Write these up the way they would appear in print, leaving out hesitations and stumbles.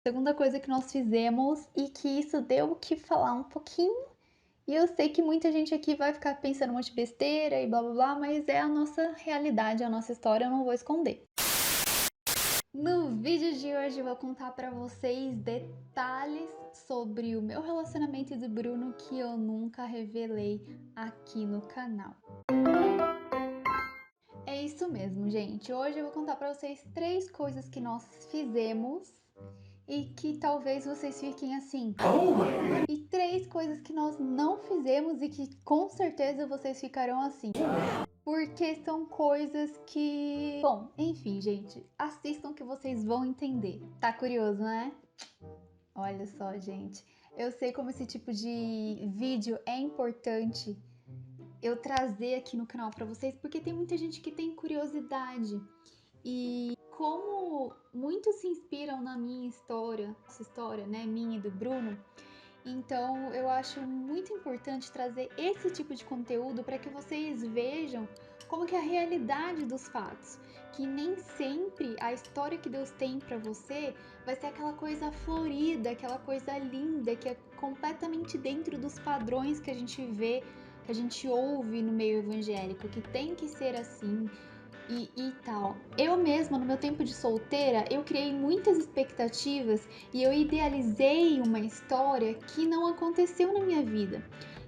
Segunda coisa que nós fizemos e que isso deu o que falar um pouquinho, e eu sei que muita gente aqui vai ficar pensando um monte de besteira e blá blá blá, mas é a nossa realidade, a nossa história, eu não vou esconder. No vídeo de hoje eu vou contar pra vocês detalhes sobre o meu relacionamento e do Bruno que eu nunca revelei aqui no canal. É isso mesmo, gente. Hoje eu vou contar pra vocês 3 coisas que nós fizemos e que talvez vocês fiquem assim. E 3 coisas que nós não fizemos e que com certeza vocês ficarão assim. Porque são coisas que... Bom, enfim, gente, assistam que vocês vão entender. Tá curioso, né? Olha só, gente. Eu sei como esse tipo de vídeo é importante eu trazer aqui no canal pra vocês, porque tem muita gente que tem curiosidade. E como muitos se inspiram na minha história, essa história, né, minha e do Bruno, então eu acho muito importante trazer esse tipo de conteúdo para que vocês vejam como que é a realidade dos fatos, que nem sempre a história que Deus tem para você vai ser aquela coisa florida, aquela coisa linda, que é completamente dentro dos padrões que a gente vê, que a gente ouve no meio evangélico, que tem que ser assim, e tal. Eu mesma, no meu tempo de solteira, eu criei muitas expectativas e eu idealizei uma história que não aconteceu na minha vida.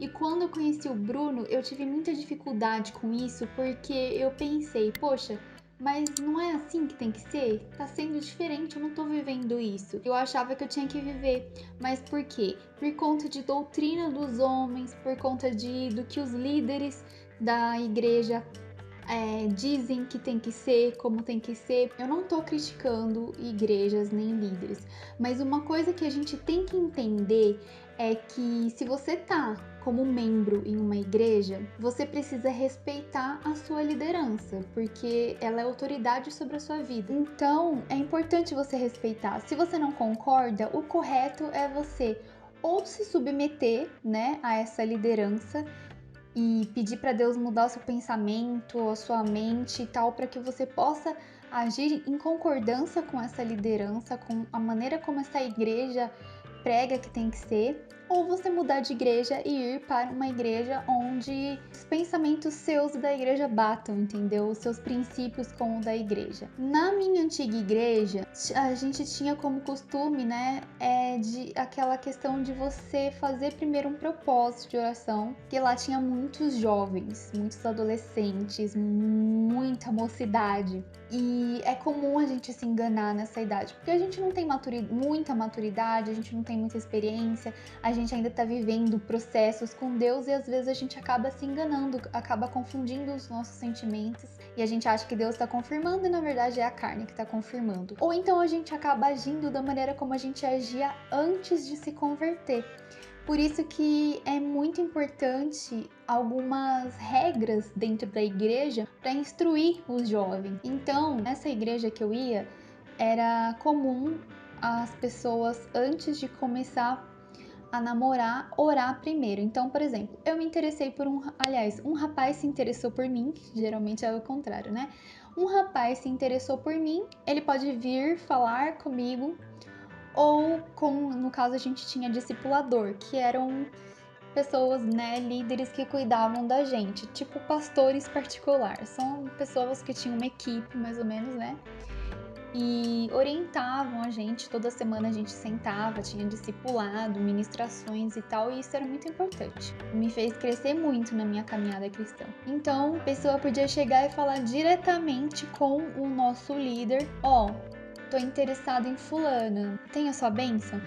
E quando eu conheci o Bruno, eu tive muita dificuldade com isso, porque eu pensei, poxa, mas não é assim que tem que ser? Tá sendo diferente, eu não tô vivendo isso. Eu achava que eu tinha que viver. Mas por quê? Por conta de doutrina dos homens, por conta do que os líderes da igreja dizem que tem que ser, como tem que ser. Eu não tô criticando igrejas nem líderes, mas uma coisa que a gente tem que entender é que se você tá como membro em uma igreja, você precisa respeitar a sua liderança, porque ela é autoridade sobre a sua vida. Então, é importante você respeitar. Se você não concorda, o correto é você ou se submeter, né, a essa liderança e pedir para Deus mudar o seu pensamento, a sua mente e tal, para que você possa agir em concordância com essa liderança, com a maneira como essa igreja prega que tem que ser, ou você mudar de igreja e ir para uma igreja onde os pensamentos seus e da igreja batam, entendeu? Os seus princípios com o da igreja. Na minha antiga igreja, a gente tinha como costume, né, de aquela questão de você fazer primeiro um propósito de oração, que lá tinha muitos jovens, muitos adolescentes, muita mocidade. E é comum a gente se enganar nessa idade, porque a gente não tem muita maturidade, a gente não tem muita experiência, a gente ainda tá vivendo processos com Deus e às vezes a gente acaba se enganando, acaba confundindo os nossos sentimentos e a gente acha que Deus tá confirmando e na verdade é a carne que tá confirmando. Ou então a gente acaba agindo da maneira como a gente agia antes de se converter. Por isso que é muito importante algumas regras dentro da igreja para instruir os jovens. Então, nessa igreja que eu ia, era comum as pessoas, antes de começar a namorar, orar primeiro. Então, por exemplo, eu me interessei por um rapaz se interessou por mim, geralmente é o contrário, né? Um rapaz se interessou por mim, ele pode vir falar comigo, ou no caso a gente tinha discipulador, que eram pessoas, né, líderes que cuidavam da gente, tipo pastores particulares. São pessoas que tinham uma equipe, mais ou menos, né? E orientavam a gente, toda semana a gente sentava, tinha discipulado, ministrações e tal, e isso era muito importante. Me fez crescer muito na minha caminhada cristã. Então, a pessoa podia chegar e falar diretamente com o nosso líder, tô interessado em fulana, tem a sua bênção?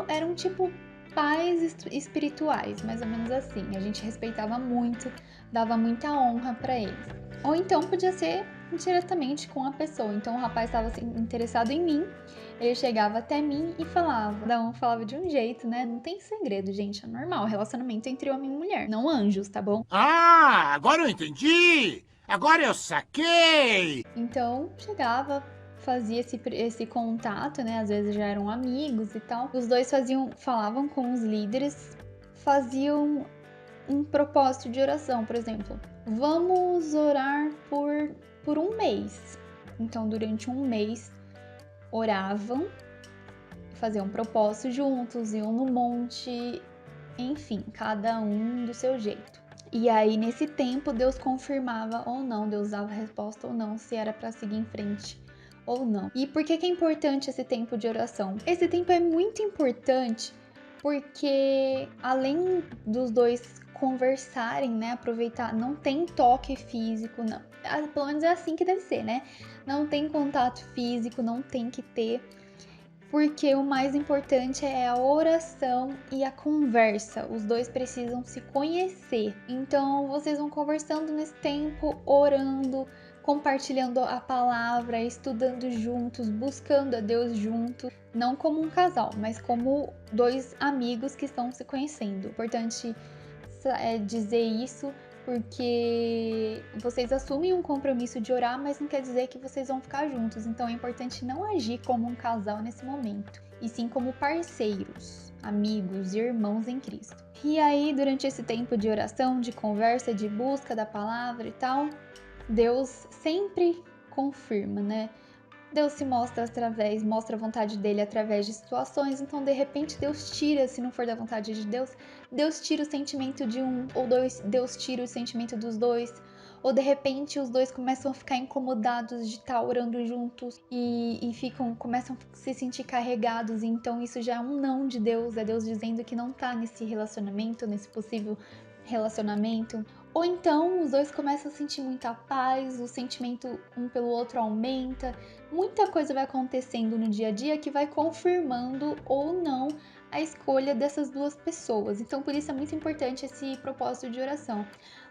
Eram tipo pais espirituais, mais ou menos assim. A gente respeitava muito, dava muita honra para eles. Ou então podia ser diretamente com a pessoa. Então o rapaz estava assim, interessado em mim, ele chegava até mim e falava. Cada um falava de um jeito, né? Não tem segredo, gente, é normal. Relacionamento entre homem e mulher, não anjos, tá bom? Ah, agora eu entendi! Agora eu saquei! Então chegava, fazia esse contato, né? Às vezes já eram amigos e tal. Os dois falavam com os líderes, faziam um propósito de oração, por exemplo. Vamos orar por um mês. Então, durante um mês, oravam fazer um propósito juntos, iam no monte, enfim, cada um do seu jeito. E aí, nesse tempo, Deus confirmava ou não, Deus dava a resposta ou não, se era para seguir em frente ou não. E por que é importante esse tempo de oração? Esse tempo é muito importante porque, além dos dois conversarem, né, aproveitar, não tem toque físico, não. Pelo menos é assim que deve ser, né? Não tem contato físico, não tem que ter, porque o mais importante é a oração e a conversa. Os dois precisam se conhecer. Então, vocês vão conversando nesse tempo, orando, compartilhando a palavra, estudando juntos, buscando a Deus juntos, não como um casal, mas como dois amigos que estão se conhecendo. Importante dizer isso, porque vocês assumem um compromisso de orar, mas não quer dizer que vocês vão ficar juntos. Então é importante não agir como um casal nesse momento, e sim como parceiros, amigos e irmãos em Cristo. E aí, durante esse tempo de oração, de conversa, de busca da palavra e tal, Deus sempre confirma, né? Deus se mostra mostra a vontade dele através de situações, então de repente Deus tira, se não for da vontade de Deus, Deus tira o sentimento de um ou dois, Deus tira o sentimento dos dois, ou de repente os dois começam a ficar incomodados de estar orando juntos e começam a se sentir carregados, então isso já é um não de Deus, é Deus dizendo que não tá nesse relacionamento, nesse possível relacionamento. Ou então os dois começam a sentir muita paz, o sentimento um pelo outro aumenta, muita coisa vai acontecendo no dia a dia que vai confirmando ou não a escolha dessas duas pessoas. Então por isso é muito importante esse propósito de oração.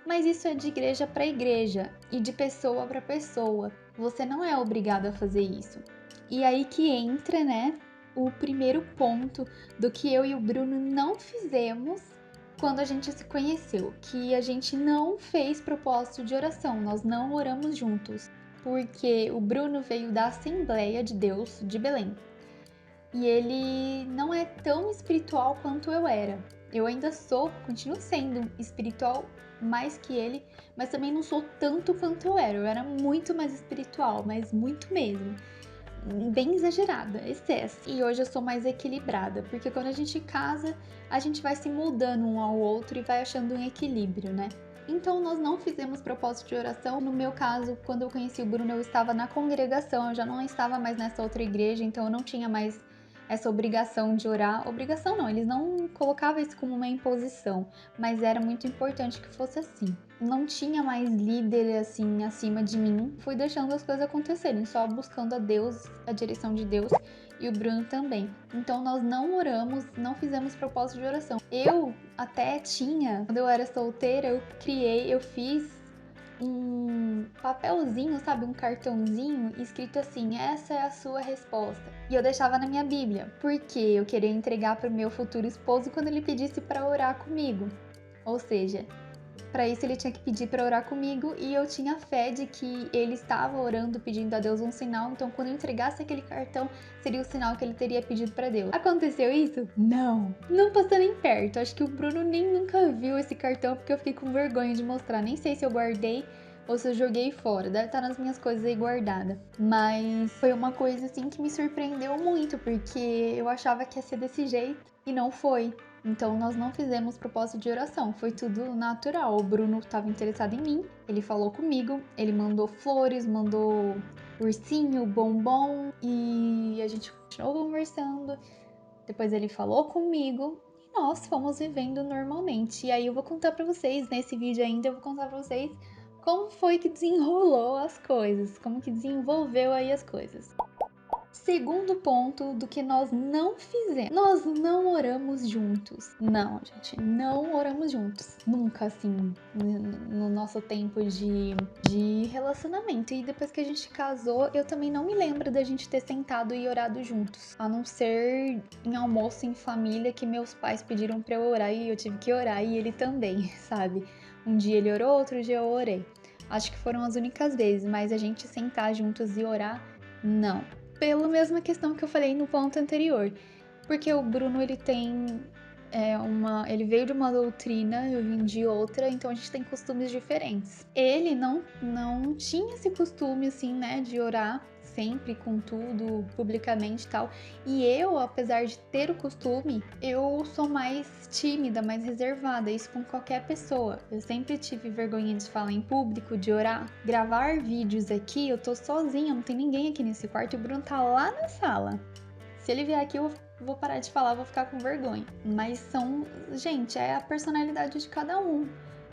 Mas isso é de igreja para igreja e de pessoa para pessoa. Você não é obrigado a fazer isso. E aí que entra, né, o primeiro ponto do que eu e o Bruno não fizemos quando a gente se conheceu, que a gente não fez propósito de oração, nós não oramos juntos, porque o Bruno veio da Assembleia de Deus de Belém, e ele não é tão espiritual quanto eu era. Eu ainda continuo sendo espiritual mais que ele, mas também não sou tanto quanto eu era muito mais espiritual, mas muito mesmo. Bem exagerada, excesso. E hoje eu sou mais equilibrada, porque quando a gente casa, a gente vai se moldando um ao outro e vai achando um equilíbrio, né? Então nós não fizemos propósito de oração. No meu caso, quando eu conheci o Bruno, eu estava na congregação, eu já não estava mais nessa outra igreja, então eu não tinha mais essa obrigação de orar. Obrigação não, eles não colocavam isso como uma imposição, mas era muito importante que fosse assim. Não tinha mais líder assim acima de mim, fui deixando as coisas acontecerem, só buscando a Deus, a direção de Deus, e o Bruno também. Então nós não oramos, não fizemos propósito de oração. Eu até tinha, quando eu era solteira, eu fiz um papelzinho, sabe, um cartãozinho escrito assim: essa é a sua resposta. E eu deixava na minha Bíblia, porque eu queria entregar para o meu futuro esposo quando ele pedisse para orar comigo. Ou seja, para isso ele tinha que pedir para orar comigo, e eu tinha fé de que ele estava orando, pedindo a Deus um sinal, então quando eu entregasse aquele cartão, seria o sinal que ele teria pedido para Deus. Aconteceu isso? Não. Não passou nem perto. Acho que o Bruno nem nunca viu esse cartão, porque eu fiquei com vergonha de mostrar. Nem sei se eu guardei ou se eu joguei fora. Deve estar nas minhas coisas aí guardada. Mas foi uma coisa assim que me surpreendeu muito, porque eu achava que ia ser desse jeito e não foi. Então nós não fizemos propósito de oração, foi tudo natural. O Bruno estava interessado em mim, ele falou comigo, ele mandou flores, mandou ursinho, bombom, e a gente continuou conversando. Depois ele falou comigo e nós fomos vivendo normalmente. E aí eu vou contar pra vocês, nesse vídeo ainda eu vou contar pra vocês como foi que desenrolou as coisas, como que desenvolveu aí as coisas. Segundo ponto do que nós não fizemos. Nós não oramos juntos. Não, gente, não oramos juntos. Nunca, assim, no nosso tempo de relacionamento. E depois que a gente casou, eu também não me lembro da gente ter sentado e orado juntos. A não ser em almoço em família que meus pais pediram pra eu orar e eu tive que orar, e ele também, sabe? Um dia ele orou, outro dia eu orei. Acho que foram as únicas vezes, mas a gente sentar juntos e orar, não. Pela mesma questão que eu falei no ponto anterior, porque o Bruno ele tem ele veio de uma doutrina, eu vim de outra, então a gente tem costumes diferentes. Ele não tinha esse costume assim, né, de orar sempre com tudo publicamente e tal. E eu, apesar de ter o costume, eu sou mais tímida, mais reservada, isso com qualquer pessoa. Eu sempre tive vergonha de falar em público, de orar. Gravar vídeos aqui, eu tô sozinha, não tem ninguém aqui nesse quarto e o Bruno tá lá na sala. Se ele vier aqui, eu vou parar de falar, vou ficar com vergonha. Mas gente, é a personalidade de cada um.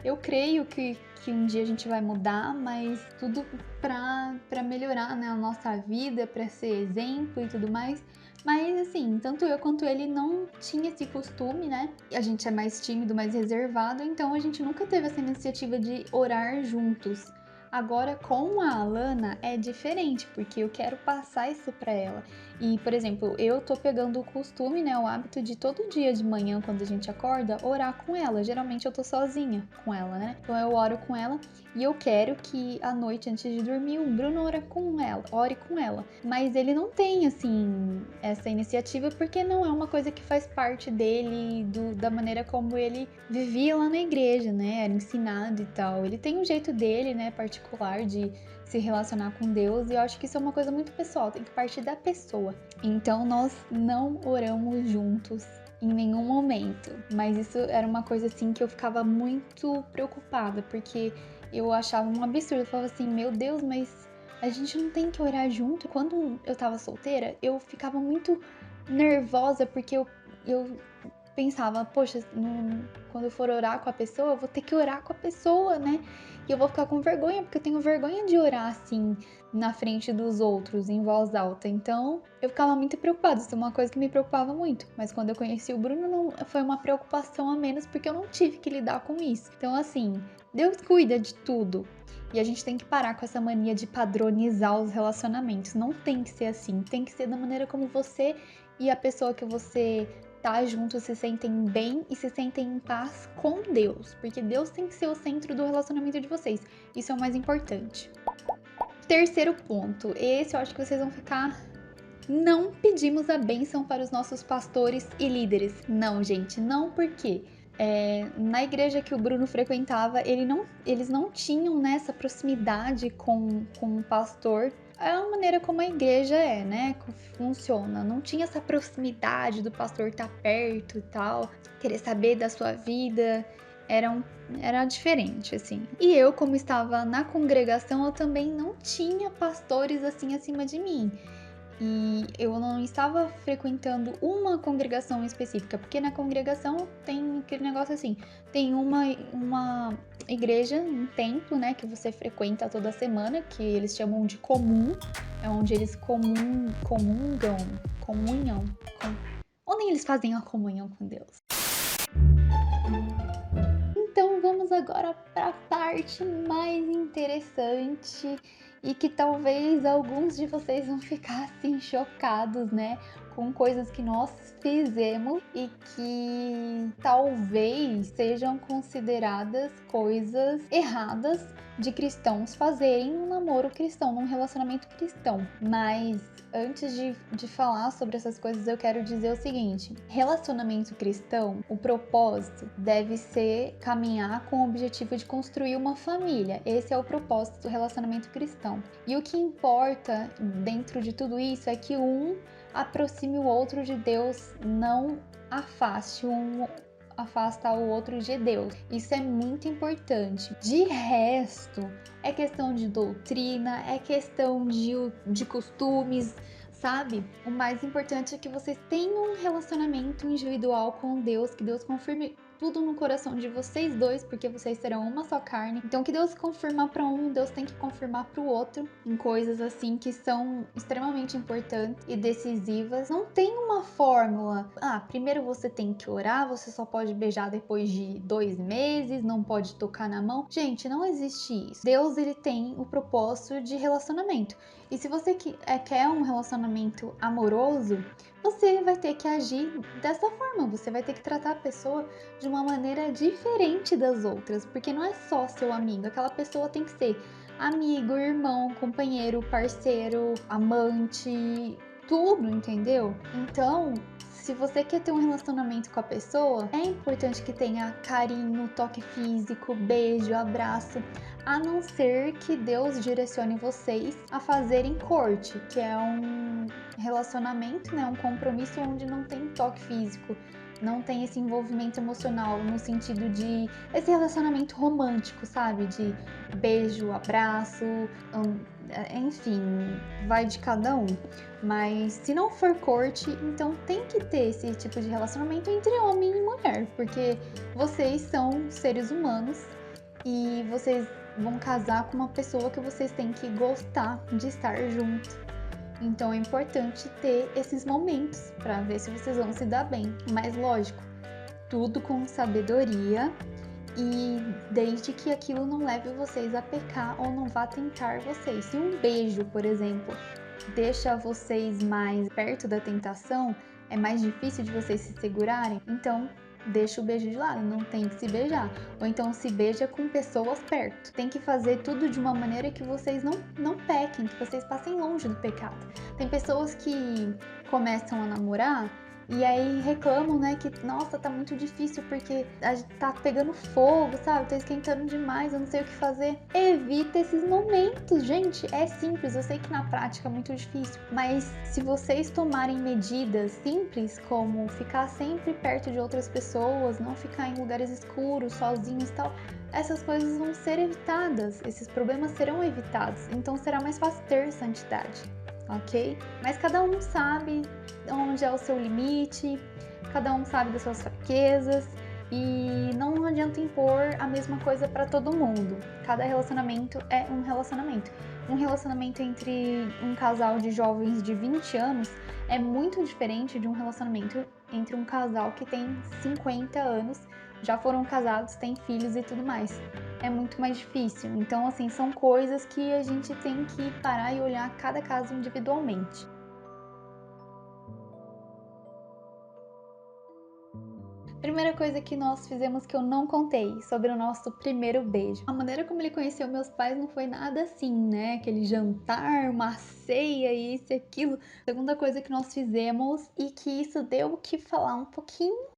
Eu creio que um dia a gente vai mudar, mas tudo pra melhorar, né, a nossa vida, pra ser exemplo e tudo mais. Mas assim, tanto eu quanto ele não tinha esse costume, né? A gente é mais tímido, mais reservado, então a gente nunca teve essa iniciativa de orar juntos. Agora com a Alana é diferente, porque eu quero passar isso pra ela. E, por exemplo, eu tô pegando o costume, né, o hábito de todo dia de manhã, quando a gente acorda, orar com ela. Geralmente eu tô sozinha com ela, né? Então eu oro com ela e eu quero que à noite, antes de dormir, o Bruno ore com ela. Mas ele não tem, assim, essa iniciativa porque não é uma coisa que faz parte dele, da maneira como ele vivia lá na igreja, né? Era ensinado e tal. Ele tem um jeito dele, né, particular de se relacionar com Deus, e eu acho que isso é uma coisa muito pessoal, tem que partir da pessoa. Então nós não oramos juntos em nenhum momento, mas isso era uma coisa assim que eu ficava muito preocupada, porque eu achava um absurdo, eu falava assim, meu Deus, mas a gente não tem que orar junto? Quando eu tava solteira, eu ficava muito nervosa, porque eu pensava, poxa, quando eu for orar com a pessoa, eu vou ter que orar com a pessoa, né? E eu vou ficar com vergonha, porque eu tenho vergonha de orar assim, na frente dos outros, em voz alta. Então, eu ficava muito preocupada, isso é uma coisa que me preocupava muito. Mas quando eu conheci o Bruno, não, foi uma preocupação a menos, porque eu não tive que lidar com isso. Então, assim, Deus cuida de tudo. E a gente tem que parar com essa mania de padronizar os relacionamentos. Não tem que ser assim, tem que ser da maneira como você e a pessoa que você tá juntos se sentem bem e se sentem em paz com Deus, porque Deus tem que ser o centro do relacionamento de vocês. Isso é o mais importante. Terceiro ponto, esse eu acho que vocês vão ficar. Não pedimos a bênção para os nossos pastores e líderes. Não, gente, não, porque na igreja que o Bruno frequentava, eles não tinham, né, essa proximidade com o pastor. É a maneira como a igreja é, né? Funciona. Não tinha essa proximidade do pastor estar perto e tal, querer saber da sua vida. Era diferente, assim. E eu, como estava na congregação, eu também não tinha pastores assim acima de mim. E eu não estava frequentando uma congregação específica, porque na congregação tem aquele negócio assim, tem uma igreja, um templo, né, que você frequenta toda semana, que eles chamam de comum, é onde eles comunham, onde eles fazem a comunhão com Deus. Então vamos agora para a parte mais interessante e que talvez alguns de vocês vão ficar assim chocados, né, com coisas que nós fizemos e que talvez sejam consideradas coisas erradas de cristãos fazerem um namoro cristão, num relacionamento cristão. Mas antes de falar sobre essas coisas, eu quero dizer o seguinte: relacionamento cristão, o propósito deve ser caminhar com o objetivo de construir uma família. Esse é o propósito do relacionamento cristão. E o que importa dentro de tudo isso é que um aproxime o outro de Deus, não afasta o outro de Deus. Isso é muito importante. De resto, é questão de doutrina, é questão de costumes, sabe? O mais importante é que vocês tenham um relacionamento individual com Deus, que Deus confirme tudo no coração de vocês dois, porque vocês serão uma só carne. Então, que Deus confirmar para um, Deus tem que confirmar para o outro, em coisas assim que são extremamente importantes e decisivas. Não tem uma fórmula. Primeiro você tem que orar, você só pode beijar depois de 2 meses, não pode tocar na mão. Gente, não existe isso. Deus, ele tem o propósito de relacionamento. E se você quer um relacionamento amoroso, você vai ter que agir dessa forma. Você vai ter que tratar a pessoa de uma maneira diferente das outras, porque não é só seu amigo. Aquela pessoa tem que ser amigo, irmão, companheiro, parceiro, amante, tudo, entendeu? Então, se você quer ter um relacionamento com a pessoa, é importante que tenha carinho, toque físico, beijo, abraço, a não ser que Deus direcione vocês a fazerem corte, que é um relacionamento, né, um compromisso onde não tem toque físico, não tem esse envolvimento emocional no sentido de esse relacionamento romântico, sabe? De beijo, abraço, enfim, vai de cada um. Mas se não for corte, então tem que ter esse tipo de relacionamento entre homem e mulher, porque vocês são seres humanos e vocês vão casar com uma pessoa que vocês têm que gostar de estar junto. Então é importante ter esses momentos para ver se vocês vão se dar bem. Mas lógico, tudo com sabedoria e desde que aquilo não leve vocês a pecar ou não vá tentar vocês. Se um beijo, por exemplo, deixa vocês mais perto da tentação, é mais difícil de vocês se segurarem, então deixa o beijo de lado, não tem que se beijar. Ou então se beija com pessoas perto. Tem que fazer tudo de uma maneira que vocês não pequem, que vocês passem longe do pecado. Tem pessoas que começam a namorar e aí reclamam, né, que nossa, tá muito difícil porque tá pegando fogo, sabe? Tá esquentando demais, eu não sei o que fazer. Evita esses momentos, gente. É simples, eu sei que na prática é muito difícil, mas se vocês tomarem medidas simples, como ficar sempre perto de outras pessoas, não ficar em lugares escuros, sozinhos e tal, essas coisas vão ser evitadas, esses problemas serão evitados, então será mais fácil ter santidade. Ok? Mas cada um sabe onde é o seu limite, cada um sabe das suas fraquezas e não adianta impor a mesma coisa para todo mundo. Cada relacionamento é um relacionamento. Um relacionamento entre um casal de jovens de 20 anos é muito diferente de um relacionamento entre um casal que tem 50 anos, já foram casados, têm filhos e tudo mais. É muito mais difícil. Então, assim, são coisas que a gente tem que parar e olhar cada caso individualmente. Primeira coisa que nós fizemos que eu não contei sobre o nosso primeiro beijo. A maneira como ele conheceu meus pais não foi nada assim, né? Aquele jantar, uma ceia, isso e aquilo. Segunda coisa que nós fizemos e que isso deu o que falar um pouquinho